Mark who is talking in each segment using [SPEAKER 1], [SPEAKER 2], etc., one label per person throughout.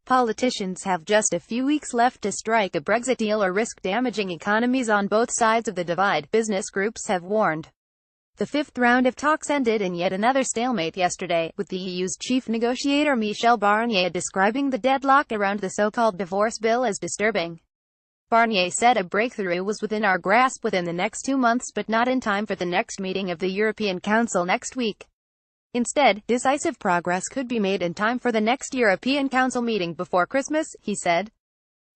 [SPEAKER 1] Politicians have just a few weeks left to strike a Brexit deal or risk damaging economies on both sides of the divide, business groups have warned. The fifth round of talks ended in yet another stalemate yesterday, with the EU's chief negotiator Michel Barnier describing the deadlock around the so-called divorce bill as disturbing. Barnier said a breakthrough was within our grasp within the next 2 months, but not in time for the next meeting of the European Council next week. Instead, decisive progress could be made in time for the next European Council meeting before Christmas, he said.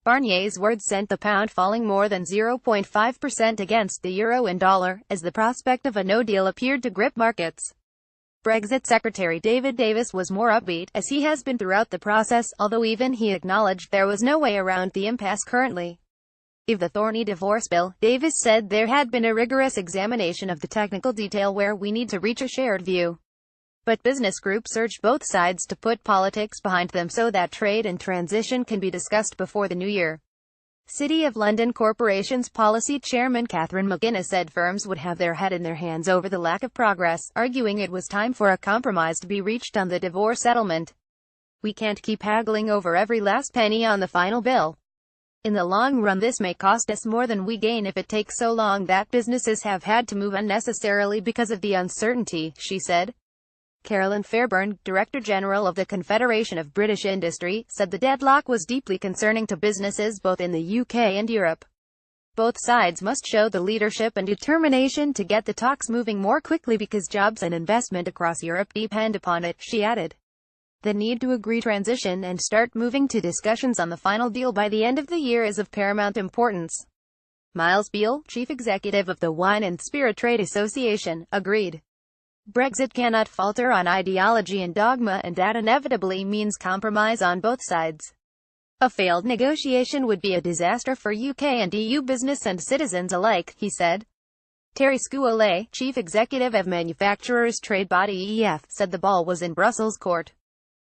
[SPEAKER 1] Barnier's words sent the pound falling more than 0.5% against the euro and dollar, as the prospect of a no-deal appeared to grip markets. Brexit Secretary David Davis was more upbeat, as he has been throughout the process, although even he acknowledged there was no way around the impasse currently. Of the thorny divorce bill, Davis said there had been a rigorous examination of the technical detail where we need to reach a shared view. But business groups urged both sides to put politics behind them so that trade and transition can be discussed before the new year. City of London Corporation's policy chairman Catherine McGuinness said firms would have their head in their hands over the lack of progress, arguing it was time for a compromise to be reached on the divorce settlement. We can't keep haggling over every last penny on the final bill. In the long run, this may cost us more than we gain if it takes so long that businesses have had to move unnecessarily because of the uncertainty, she said. Carolyn Fairburn, Director General of the Confederation of British Industry, said the deadlock was deeply concerning to businesses both in the UK and Europe. Both sides must show the leadership and determination to get the talks moving more quickly because jobs and investment across Europe depend upon it, she added. The need to agree transition and start moving to discussions on the final deal by the end of the year is of paramount importance. Miles Beale, Chief Executive of the Wine and Spirit Trade Association, agreed. Brexit cannot falter on ideology and dogma, and that inevitably means compromise on both sides. A failed negotiation would be a disaster for UK and EU business and citizens alike, he said. Terry Scuole, Chief Executive of Manufacturers Trade Body EF, said the ball was in Brussels' court.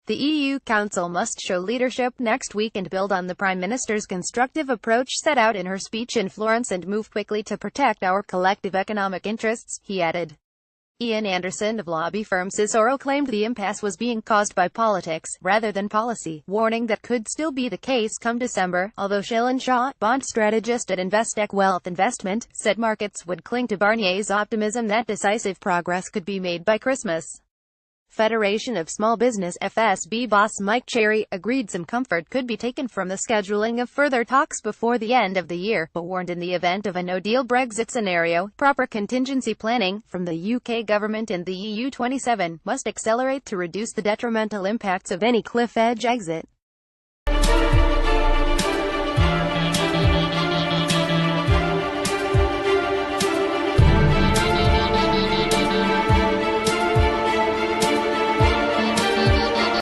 [SPEAKER 1] The EU Council must show leadership next week and build on the Prime Minister's constructive approach set out in her speech in Florence and move quickly to protect our collective economic interests, he added. Ian Anderson of lobby firm Cicero claimed the impasse was being caused by politics, rather than policy, warning that could still be the case come December, although Shailen Shah, bond strategist at Investec Wealth Investment, said markets would cling to Barnier's optimism that decisive progress could be made by Christmas. Federation of Small Business FSB boss Mike Cherry agreed some comfort could be taken from the scheduling of further talks before the end of the year, but warned in the event of a no-deal Brexit scenario, proper contingency planning, from the UK government and the EU 27, must accelerate to reduce the detrimental impacts of any cliff-edge exit.